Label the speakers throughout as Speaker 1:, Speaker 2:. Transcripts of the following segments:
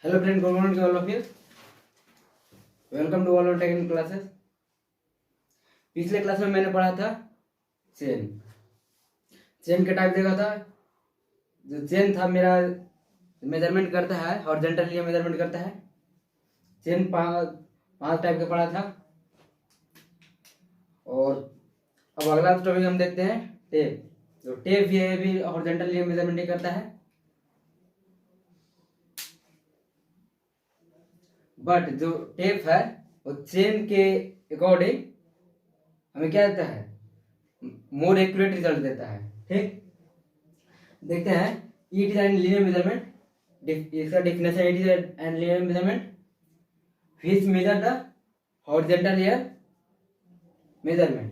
Speaker 1: Hello friend, good morning to all of you. Welcome to all technical classes. पिछले class में मैंने पढ़ा था चेन। चेन के टाइप देखा था। जो चेन था मेरा मेजरमेंट करता है, हॉरिजॉन्टली मेजरमेंट करता है। चेन पांच टाइप का पढ़ा था। और अब अगला टॉपिक हम देखते हैं टेप। जो टेप भी हॉरिजॉन्टली मेजरमेंट करता है, बट जो टेप है वो चेन के अकॉर्डिंग हमें क्या देता है, मोर एक्यूरेट रिजल्ट देता है। ठीक, देखते हैं। It is an linear measurement. इसका definition, it is an linear measurement which measure the horizontal air measurement.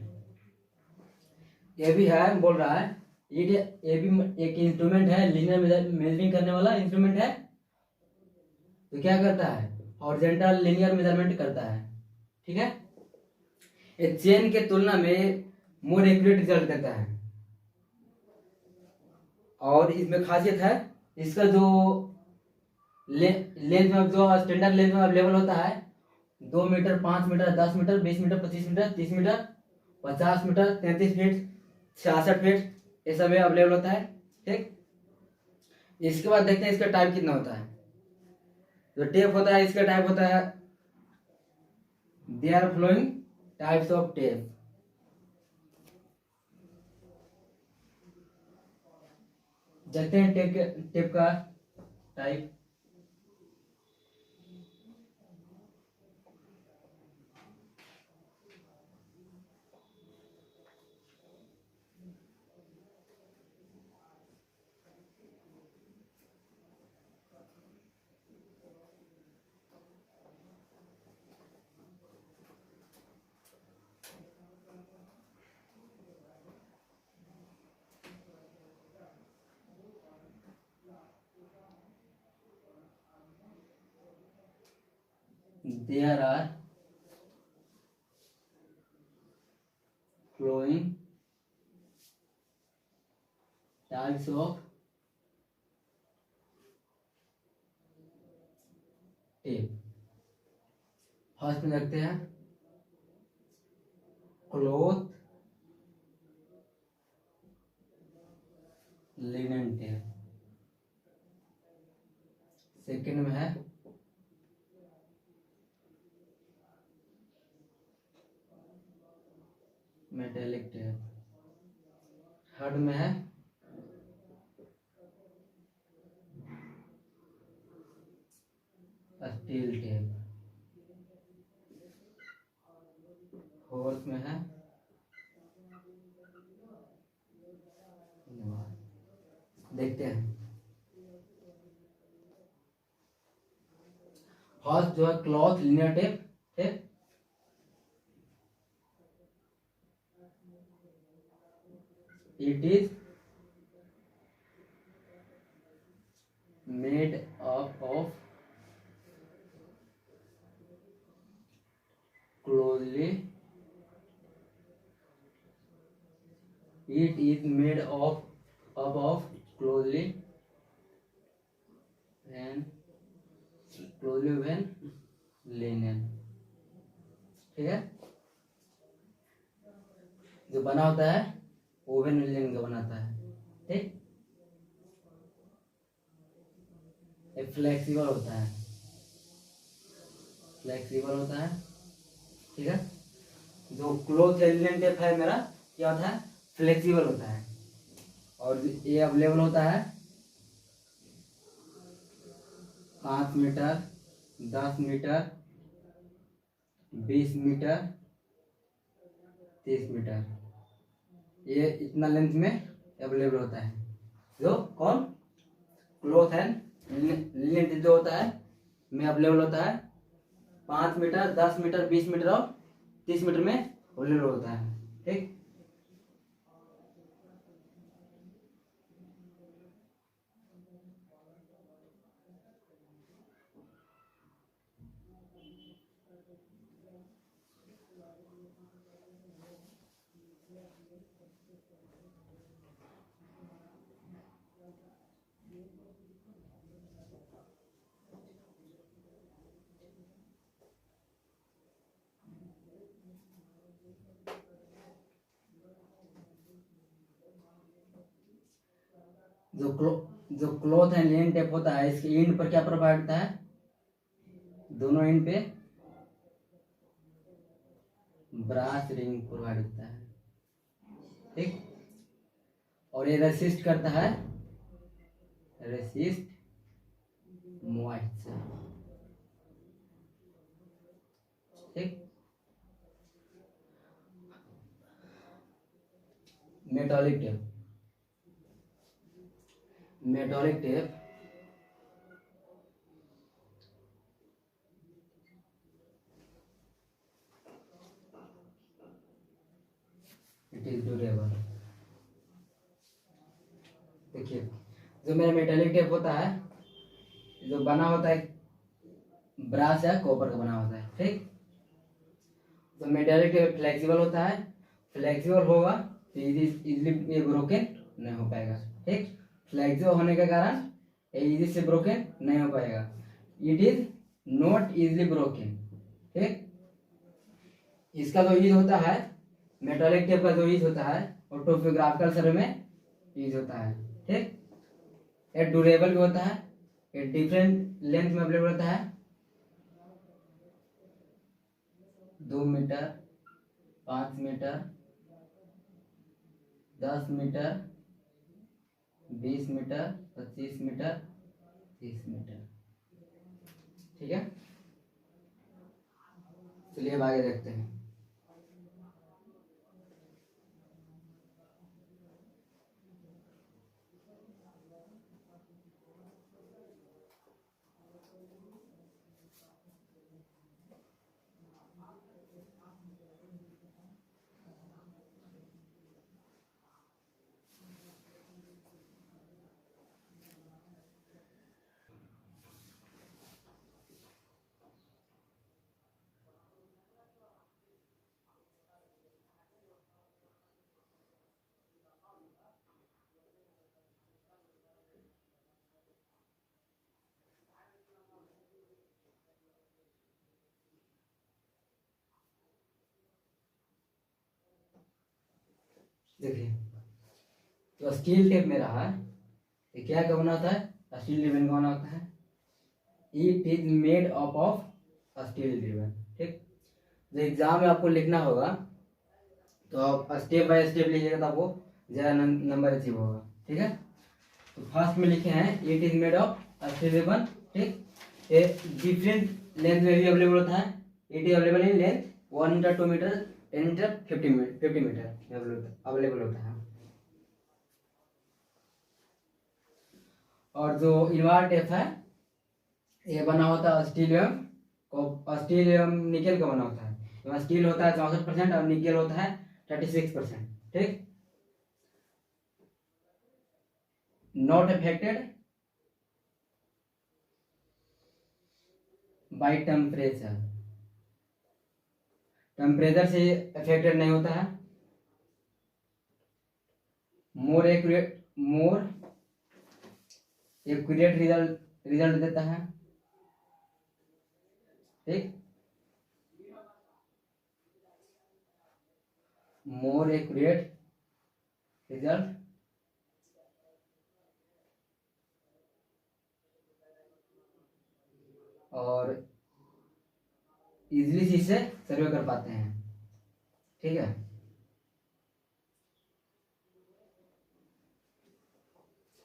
Speaker 1: ये भी है, बोल रहा है ये भी एक इंस्ट्रूमेंट है, लीनियर मेजरिंग करने वाला इंस्ट्रूमेंट है। तो क्या करता है, हॉरिजॉन्टल लीनियर मेजरमेंट करता है। ठीक है, ये चेन के तुलना में मोर एक्यूरेट रिजल्ट देता है। और इसमें खासियत है, इसका जो लेंथ में, जो स्टैंडर्ड लेंथ में अवेलेबल होता है 2 meter, 5 meter, 10 meter, 20 meter, 25 meter, 30 meter, 50 meter, 33 feet, 66 feet, ये सब अवेलेबल होता है। ठीक, इसके बाद देखते हैं इसका टाइप कितना होता है। जो टेप होता है, इसका टाइप होता है, they are flowing types of tape. देखते हैं टेप का type. There are flowing types of tape। First में रखते हैं क्लॉथ लिनन टेप। सेकंड में है मेटेलिक टेप। थर्ड में है स्टील टेप। फोर्थ में है देखते हैं। फर्स्ट जो है क्लॉथ लिनियर टेप। ठीक, it is made up of closely it is made of closely woven linen। ठीक है, जो बना होता है ओवन लिनन का बनाता है। ठीक, ये फ्लेक्सिबल होता है, फ्लेक्सिबल होता है। ठीक है, जो क्लोथ लिनन टेप है मेरा क्या होता है, फ्लेक्सिबल होता है। और ये अवेलेबल होता है 5 मीटर, 10 मीटर, 20 मीटर, 30 मीटर, ये इतना लेंथ में अवेलेबल होता है। जो कौन, क्लॉथ एंड लिनन जो होता है में अवेलेबल होता है 5 मीटर, 10 मीटर, 20 मीटर और 30 मीटर में अवेलेबल होता है। ठीक, जो क्लॉथ एंड लिनन टेप होता है, इसके एंड पर क्या प्रोवाइड होता है? दोनों एंड पे ब्रास रिंग प्रोवाइड होता है, ठीक। और ये रेसिस्ट करता है, रेसिस्ट मॉइस्चर, ठीक। Metallic tape, metallic tape it is durable. देखिए, जो मेरा मेटालिक टेप होता है, जो बना होता है ब्रास या कॉपर का बना होता है, ठीक। तो मेटालिक टेप फ्लेक्सिबल होता है, फ्लेक्सिबल होगा तो इजीली ये ब्रोकन नहीं हो पाएगा, ठीक। फ्लेक्सिबल होने के कारण ये इजी से ब्रोकन नहीं हो पाएगा। It is not easily broken, ठीक। इसका जो यूज होता है, मेटालिक टेप का जो यूज होता है वो टोपोग्राफिकल सर्वे में यूज होता है, ठीक। ये ड्यूरेबल भी होता है, ये डिफरेंट लेंथ में अवेलेबल होता है, 2 meter, 5 meter, 10 meter, 20 meter, 25 meter, 30 meter, ठीक है। चलिए अब आगे देखते हैं। देखिए, जो स्टील टेप में रहा है, ये क्या का बना होता है? स्टील रिबन का बना होता है। It is made up of steel ribbon, ठीक। जो एग्जाम में आपको लिखना होगा तो आप स्टेप बाय स्टेप लिखिएगा तो आपको ज़्यादा नंबर अचीव होगा, ठीक है। तो फर्स्ट में लिखे हैं it is made of steel ribbon, ठीक। ये डिफरेंट लेंथ में भी अवेलेबल होता है। It is available in length 1 meter, 2 meter, 10 meter, 50 meter available होता है। और जो इनवार टेप है, ये बना होता है स्टील एवं निकल का बना होता है। यहाँ स्टील होता है 64% और निकल होता है 36%, ठीक। Not affected by temperature, temperature से अफेक्टेड नहीं होता है। मोर एक्यूरेट रिजल्ट देता है, ठीक। मोर एक्यूरेट रिजल्ट और इजीली इसे सर्वे कर पाते हैं, ठीक है।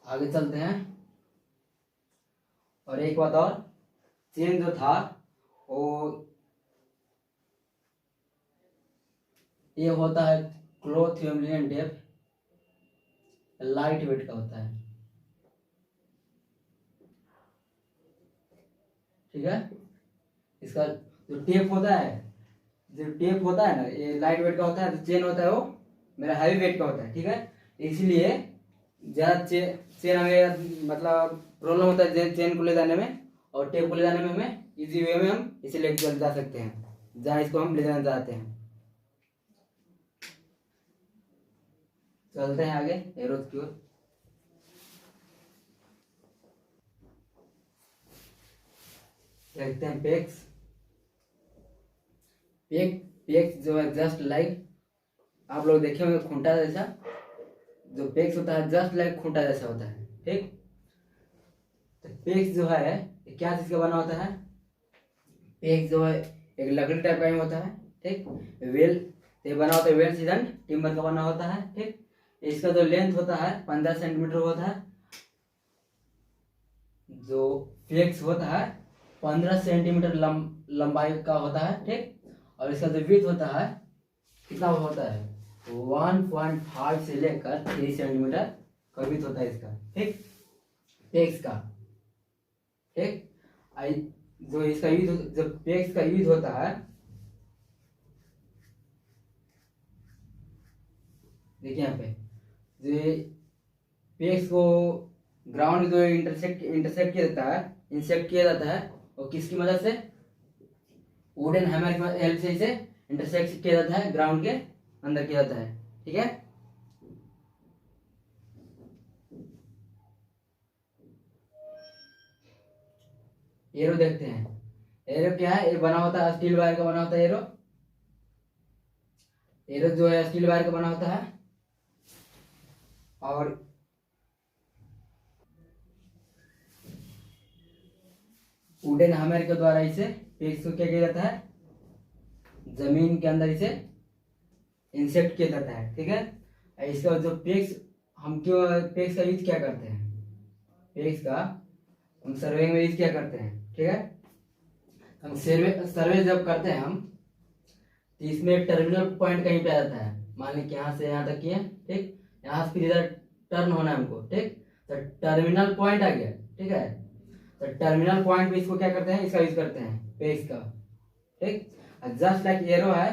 Speaker 1: आगे चलते हैं। और एक बात और, चेन जो था वो ये होता है cloth union tape, light weight का होता है, ठीक है। इसका जो टेप होता है, ना, ये लाइट वेट का होता है। जो चेन होता है वो मेरा हैवी वेट का होता है, ठीक है। इसलिए ज़्यादा चेन हमें मतलब प्रॉब्लम होता है चेन को ले जाने में, और टेप को ले जाने में हमें इजी वे में हम इसे ले जा सकते हैं जहाँ इसको हम ले जाना चाहते हैं। चलते हैं आगे एरोज की ओर। देखते हैं पेक्स। पेक्स जो है जस्ट लाइक, आप लोग देखे होंगे खूंटा जैसा, जो पेक्स होता है जस्ट लाइक खूंटा जैसा होता है, ठीक। तो पेक्स जो है ये क्या चीज का बना होता है? पेक्स जो है एक लकड़ी टाइप का ही होता है, ठीक। वेल ये बना होता है, वेल सीजन टिम्बर का बना होता है, ठीक। इसका जो लेंथ होता है 15 सेंटीमीटर होता है, जो पेक्स होता है 15 सेंटीमीटर लंबाई का होता है, ठीक। और इसका जो विड्थ होता है कितना होता है? 1.5 से लेकर 3 सेंटीमीटर का विड्थ होता है इसका, ठीक, पेक्स का, ठीक। जो इसका यूज, जो पेक्स का यूज होता है, देखिए यहाँ पे जो पेक्स को ग्राउंड जो इंटरसेक्ट किया जाता है, इंसेक्ट किया जाता है, और किसकी मदद से? वुडन हैमर की हेल्प से इसे इंटरसेक्ट किया जाता है, ग्राउंड के अंदर किया जाता है, ठीक है। एरो देखते हैं, एरो क्या है? ये बना होता है स्टील वायर का बना होता है एरो। एरो जो है स्टील वायर का बना होता है, और वुडन हैमर के द्वारा इसे पेक्स को क्या किया जाता है? जमीन के अंदर इसे इंसेक्ट किया जाता है, ठीक है। इसका जो पेक्स, हम क्यों पेक्स का यूज क्या करते हैं? पेक्स का हम सर्वे में यूज क्या करते हैं, ठीक है। हम सर्वे जब करते हैं हम, तो इसमें टर्मिनल पॉइंट कहीं पे आ जाता है, मान ली कि यहाँ से यहाँ तक किए, ठीक। यहाँ से फिर इधर टर्न होना है हमको, ठीक। तो टर्मिनल पॉइंट आ गया, ठीक है। तो टर्मिनल पॉइंट पे इसको क्या करते हैं? इसका यूज करते हैं, पेक्स का, ठीक। जस्ट लाइक एरो है,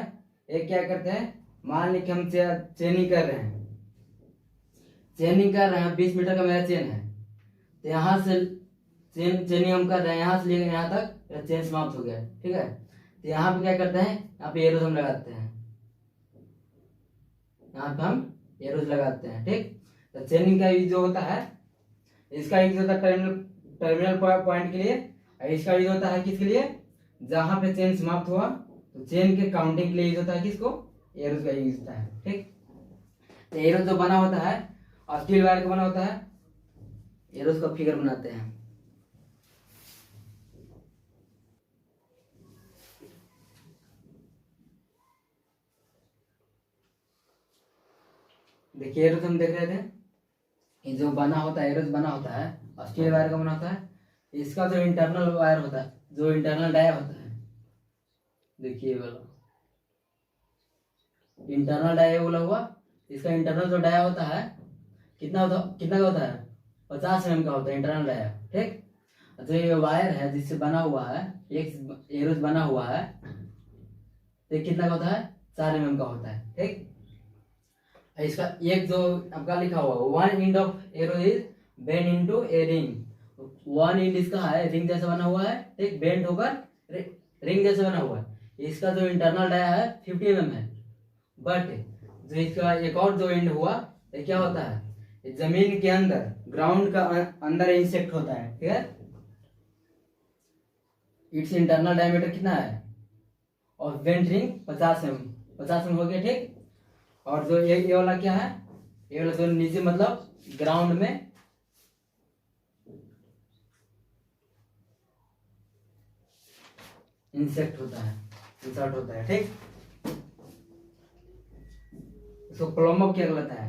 Speaker 1: ये क्या करते हैं? मान ली कि हम चेनिंग कर रहे हैं, 20 मीटर का मेरा चेन है, तो यहाँ से चेनिंग हम कर रहे हैं, यहाँ से लेकर यहाँ तक चेन समाप्त हो गया, ठीक है। तो यहाँ पे क्या करते हैं? यहाँ पे एरोज हम लगाते हैं, यहाँ पे हम एरोज लगाते हैं, ठीक। तो चेनिंग का यूज जो होता है, इसका यूज होता है टर्मिनल पॉइंट के लिए, और इसका यूज होता है किसके लिए? जहां पे चेन समाप्त हुआ, तो चेन के काउंटिंग के लिए यूज होता है किसको? एरोज का यूज होता है, ठीक। तो एरोज जो बना होता है और स्टील वायर का बना होता है, एरोज का फिगर बनाते हैं। देखिए एरोज हम देख रहे थे, ये जो बना होता है एरोज बना होता है और स्टील वायर का बना होता है। इसका जो इंटरनल वायर होता है, जो इंटरनल डाया होता है, देखिए वाला इंटरनल डाया बोला हुआ, इसका इंटरनल जो डाया होता है कितना का होता है? 50 mm का होता है इंटरनल डाया, ठीक। तो ये वायर है जिससे बना हुआ है, एक एरोज बना हुआ है, तो कितना का होता है? 4 mm का होता है, ठीक। इसका एक जो आपका लिखा हुआ, one end of arrow is bend into a ring. One and इसका है रिंग जैसा बना हुआ है, ठीक, बेंड होकर रिंग जैसा बना हुआ है। इसका जो इंटरनल डाया है 50 mm है, बट जो इसका एक और जो एंड हुआ, ये क्या होता है? ये जमीन के अंदर, ग्राउंड का अंदर इंसेक्ट होता है, ठीक है। इट्स इंटरनल डायमीटर कितना है? और बेंड रिंग 50 mm हो गया, ठीक। और जो ये वाला क्या है? ये वाला जो नीचे मतलब ग्राउंड में इंसेक्ट होता है, इंसर्ट होता है, ठीक। इसको प्लम्बो क्या कहलाता है?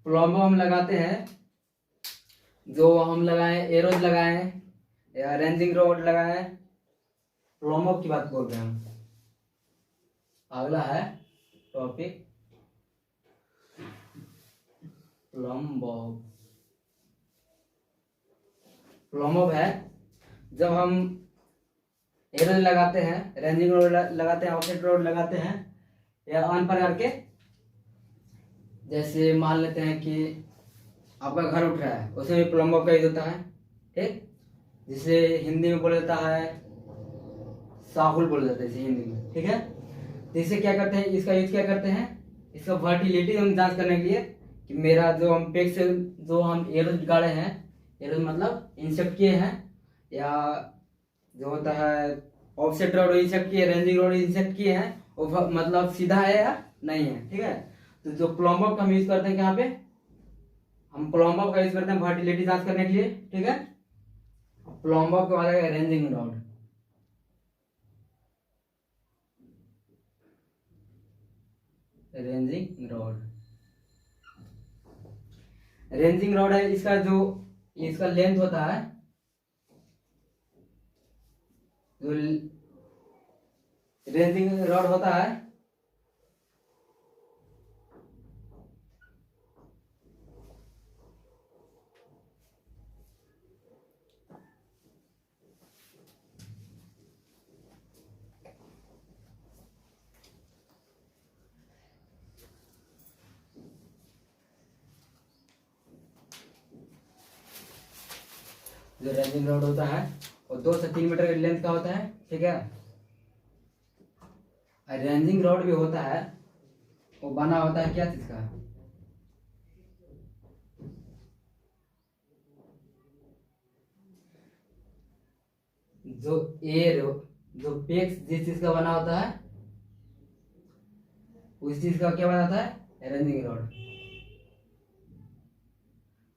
Speaker 1: प्लम्बो हम लगाते हैं, जो हम लगाए एरोज लगाए या रेंजिंग रोड लगाए, प्लम्बो की बात बोल रहे हैं हम। अगला है टॉपिक प्लम्बो। प्लम्बो है जब हम एरोज लगाते हैं, रेंजिंग रोड लगाते हैं, ऑफसेट रोड लगाते हैं, या अन्य प्रकार के, जैसे मान लेते हैं कि आपका घर उठ रहा है, उसमें भी प्लम्बो का यूज होता है, ठीक। जिसे हिंदी में बोला जाता है साहुल बोला जाता है इसे हिंदी में, ठीक है। तो इसे क्या करते हैं? इसका यूज क्या करते हैं? इसका वर्टिलिटी हम जांच करने के लिए कि मेरा जो हम पेक से जो हम एरोज गाड़े हैं, एरोज मतलब इंसेक्ट किए हैं, या जो होता है ऑफसेट रोड इंसेक्ट किए, रेंजिंग रोड इंसेक्ट किए हैं, वो मतलब सीधा है या नहीं है, ठीक है। तो जो प्लम्बो का हम यूज करते हैं यहाँ पे, हम प्लम्बॉब का यूज करते हैं वर्टिलिटी जांच करने के लिए, ठीक है। प्लम्बॉब के बाद है ranging rod. Ranging rod, ranging rod है, इसका लेंथ होता है, जो रेंजिंग रॉड होता है जो रेंजिंग रॉड होता है वो 2 से 3 मीटर की लेंथ का होता है, ठीक है। रेंजिंग रॉड भी होता है, वो बना होता है क्या चीज का, जो एयर, जो पेक्स जिस चीज का बना होता है उस चीज का क्या बना होता है, रेंजिंग रॉड।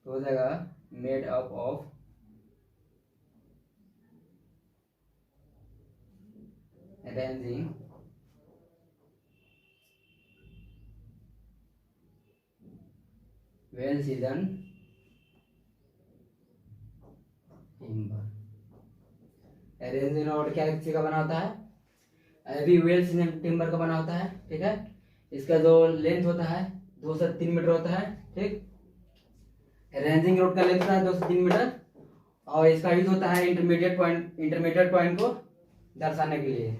Speaker 1: तो हो जाएगा made up of ranging well season timber. Ranging rod क्या चीज का बना होता है, अभी वेल सीजन टिम्बर का बना होता है, ठीक है। इसका जो लेंथ होता है 2 से 3 मीटर होता है, ठीक। रेंजिंग रॉड का लेंथ होता है 2 से 3 मीटर, और इसका यूज होता है इंटरमीडिएट पॉइंट को दर्शाने के लिए।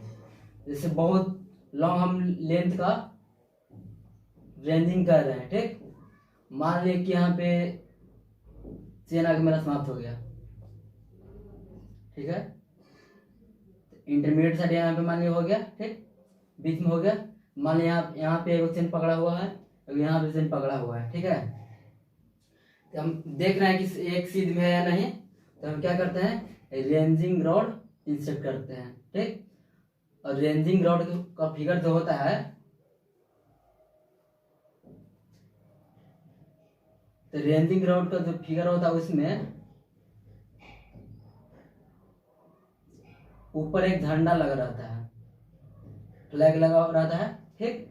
Speaker 1: जैसे बहुत लॉन्ग हम लेंथ का रेंजिंग कर रहे हैं, ठीक। मान लीजिए कि यहाँ पे चेन आगे मेरा समाप्त हो गया, ठीक है। इंटरमीडिएट साइड यहाँ पे मान लीजिए हो गया, ठीक, बीच में हो गया। मान लीजिए यहाँ पे एक चेन पकड़ा हुआ है, यहाँ पे चेन पकड़ा हुआ है, ठीक है। तो हम देख रहे हैं कि एक सीध में है या नहीं, तो हम क्या करते हैं, रेंजिंग रॉड इंसर्ट करते हैं, ठीक। और रेंजिंग रॉड का फिगर जो होता है, तो रेंजिंग रॉड का जो फिगर होता है उसमें ऊपर एक झंडा लगा रहता है, फ्लैग लगा रहता है, ठीक।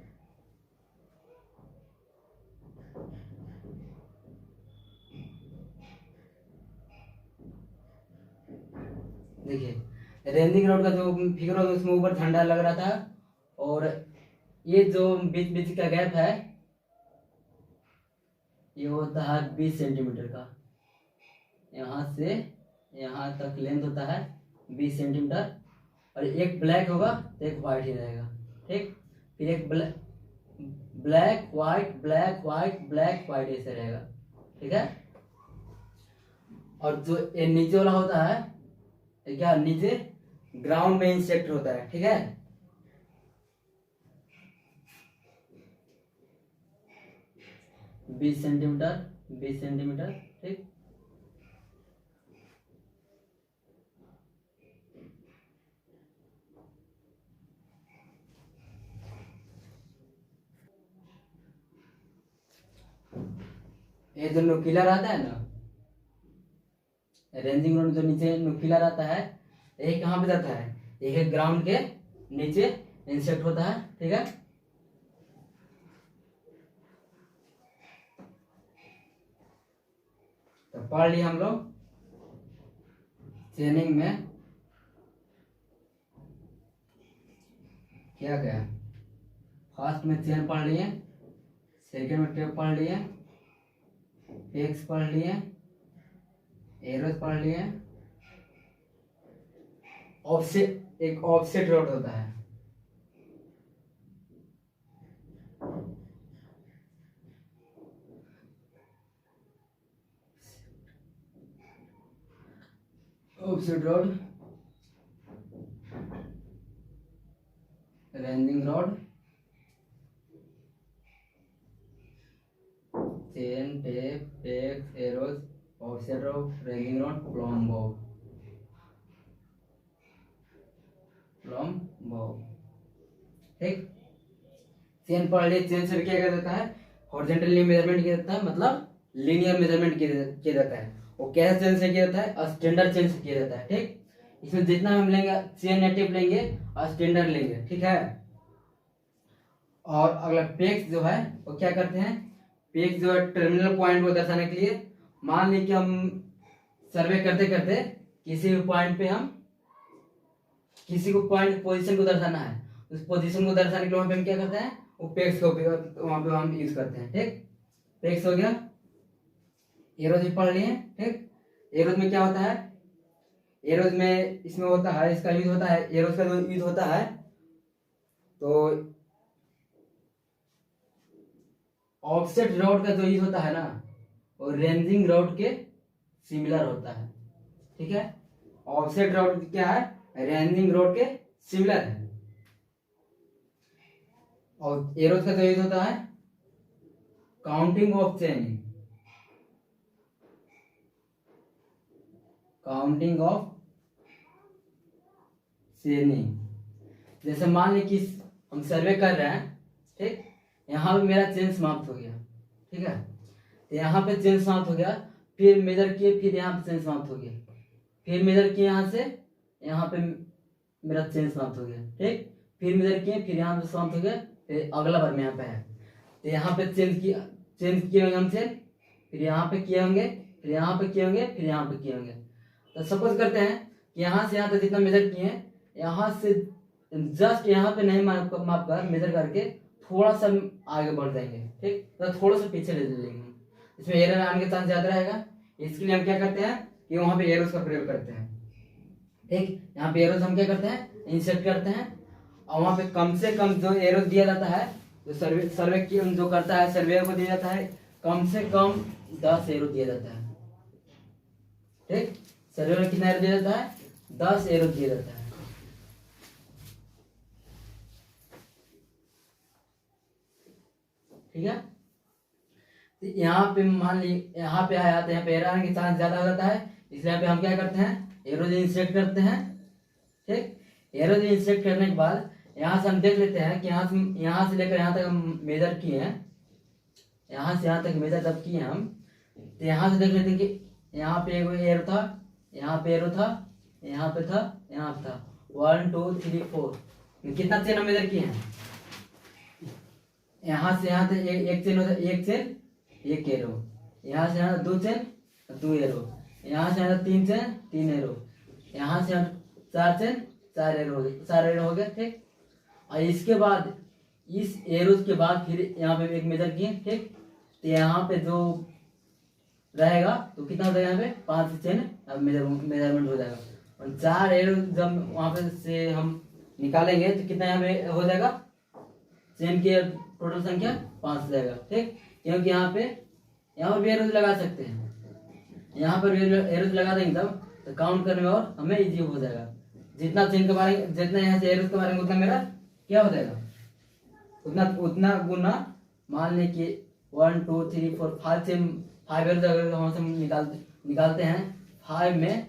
Speaker 1: देखिए रेंजिंग रॉड का जो फिगर होता है उसमें ऊपर झंडा लग रहा था, और ये जो बीच बीच का गैप है ये होता है 20 सेंटीमीटर का, यहाँ से यहाँ तक लेंथ होता है 20 सेंटीमीटर। और एक ब्लैक होगा तो एक वाइट ही रहेगा, ठीक। फिर एक black white black white black white ऐसे रहेगा, ठीक है। और जो ये नीचे वाला होता है, ये क्या नीचे ग्राउंड में इंसेक्ट होता है, ठीक है। बीस सेंटीमीटर, ठीक। ये जो नुकीला रहता है ना, रेंजिंग रॉड जो नीचे नुकीला रहता है, ये कहाँ पे जाता है, ये ग्राउंड के नीचे इंसेक्ट होता है, ठीक है। तो पढ़ लिया हम लोग चेनिंग में क्या क्या, फर्स्ट में चेन पढ़ लिए, सेकेंड में टेप पढ़ लिए, पेक्स पढ़ लिए, एरोस पढ़ लिए, ऑफसेट, एक ऑफसेट रॉड होता है, offset rod, ranging rod, chain, tape, PECS, arrows, offset rod, ranging rod, plumb Bob, ठीक। चेन पढ़ लिए, चेन से क्या जाता है, हॉरिजॉन्टली मेजरमेंट किया जाता है, मतलब लीनियर मेजरमेंट किया जाता है। वो कैसे चेन से किया जाता है? स्टैंडर्ड चेन से किया जाता है। ठीक, इसमें जितना हम लेंगे चेन या टेप लेंगे और स्टैंडर्ड लेंगे। ठीक है। और अगला पेक्स जो है वो क्या करते हैं? पेक्स जो है टर्मिनल पॉइंट को दर्शाने के लिए, मान ली कि हम सर्वे करते करते किसी भी पॉइंट पे हम किसी को पॉइंट पोजीशन को दर्शाना है, उस पोजीशन को दर्शाने के लिए वहां पे हम क्या करते हैं? वो पेक्स को वहां पे हम यूज करते हैं। ठीक, पेक्स हो गया। एरोज भी पढ़ लिए। ठीक, एरोज में क्या होता है? एरोज में इसमें होता है, इसका यूज होता है, एरोज का जो यूज होता है तो ऑफसेट रॉड का जो यूज होता है ना, वो रेंजिंग रॉड के सिमिलर होता है। ठीक है, ऑफसेट रॉड क्या है? रेंजिंग रॉड के सिमिलर है। और एरोज का जो यूज होता है counting of chain, counting of चेनिंग। जैसे मान ली कि हम सर्वे कर रहे हैं, ठीक, यहाँ पे मेरा चेन समाप्त हो गया। ठीक है, तो यहाँ पे चेन समाप्त हो गया, फिर मेजर किए, फिर यहाँ पे चेन समाप्त हो गया, फिर मेजर किए यहाँ से, यहाँ पे मेरा चेन समाप्त हो गया। ठीक, फिर मेजर किए, फिर यहाँ पे समाप्त हो गया, फिर अगला बार में यहाँ पे है, तो यहाँ पे चेंज किए होंगे हम चेन, फिर यहाँ पे किए होंगे, फिर यहाँ पे किए होंगे, फिर यहाँ पे किए होंगे। तो सपोज करते हैं कि यहाँ से यहाँ तक जितना मेजर किए हैं, यहाँ से जस्ट यहाँ पे नहीं माप कर मेजर करके थोड़ा सा आगे बढ़ जाएंगे। ठीक, तो थोड़ा सा पीछे ले लेंगे, इसमें एरर आने का चांस ज्यादा रहेगा। इसके लिए हम क्या करते हैं कि वहां पे एरोस का प्रयोग करते हैं। ठीक, यहाँ पे एरोस हम क्या करते हैं? इंसर्ट करते हैं, और वहां पे कम से कम जो एरोस दिया जाता है, जो सर्वे की जो करता है सर्वेयर को दिया जाता है, कम से कम 10 एरो दिया जाता है। ठीक, सर्वेयर कितना एरो दिया जाता है? 10 एरो दिया जाता है। ठीक है, तो यहाँ पे मान ली यहाँ पे आया तो यहाँ पे एरर आने के चांस ज्यादा हो जाता है, इसलिए यहाँ पे हम क्या करते हैं? एरोज इंसर्ट करते हैं। ठीक, एरोज इंसर्ट करने के बाद यहाँ से हम देख लेते हैं कि यहाँ से लेकर यहाँ तक हम मेजर किए हैं, यहाँ से यहाँ तक मेजर जब किए हम, तो यहाँ से देख लेते हैं कि यहाँ पे एक एरो था, यहाँ पे एरो था, यहाँ पे था, यहाँ पे था, 1 2 3 4, कितना चेन हम मेजर किए हैं? यहाँ से यहाँ तक एक चेन होता है, एक चेन एक एरो, यहाँ से यहाँ 2 चेन 2 एरो, यहाँ से यहाँ 3 चेन 3 एरो, यहाँ से यहाँ 4 चेन 4 एरो हो गए, 4 एरो हो गया। ठीक, और इसके बाद इस एरोज के बाद फिर यहाँ पे एक मेजर किए। ठीक, तो यहाँ पे जो रहेगा तो कितना हो जाएगा? यहाँ पे 5 चेन मेजरमेंट हो जाएगा, और 4 एरो जब वहां पे से हम निकालेंगे तो कितना यहाँ पे हो जाएगा? चेन की टोटल संख्या 5 हो जाएगा। ठीक, क्योंकि यहाँ पर भी एरोज लगा सकते हैं, यहाँ पर एरोज लगा देंगे तब तो काउंट करने में और हमें इजी हो जाएगा। जितना चेन के बारे में, जितना यहाँ से एरोज के बारे में, उतना मेरा क्या हो जाएगा? उतना गुना, मान लें कि 1 2 3 4 5 चेन 5 एरोज अगर वहां से हम निकालते हैं, 5 में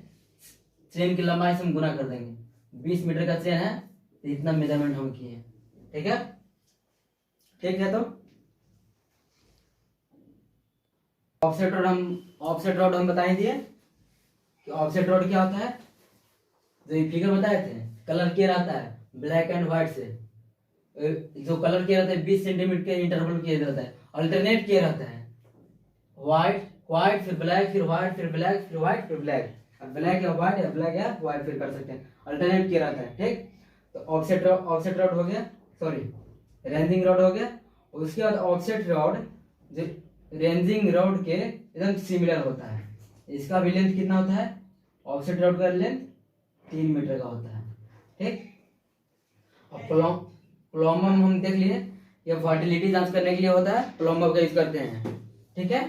Speaker 1: चेन की लंबाई से हम गुना कर देंगे। 20 मीटर का चेन है तो इतना मेजरमेंट हम किए हैं। ठीक है, ठीक है। तो ऑफसेट रॉड हम बता ही दिए कि ऑफसेट रॉड क्या होता है। जो ये फिगर बताए थे, कलर किया रहता है ब्लैक एंड व्हाइट से, जो कलर किया रहता है 20 सेंटीमीटर के इंटरवल किया रहता है, अल्टरनेट किया रहता है, व्हाइट फिर ब्लैक, फिर व्हाइट, फिर ब्लैक, फिर व्हाइट, फिर ब्लैक, अब ब्लैक या व्हाइट या ब्लैक या व्हाइट फिर कर सकते हैं, अल्टरनेट किया रहता है। ठीक, तो ऑफसेट रॉड हो गया, सॉरी रेंजिंग रॉड हो गया। उसके बाद ऑफसेट रॉड जो रेंजिंग रॉड के एकदम सिमिलर होता है, इसका भी लेंथ कितना होता है? ऑफसेट रॉड का लेंथ 3 मीटर का होता है। ठीक, अब प्लॉम्बम हम देख लिए, ये फर्टिलिटी जांच करने के लिए होता है, प्लॉम्बम का यूज करते हैं। ठीक है,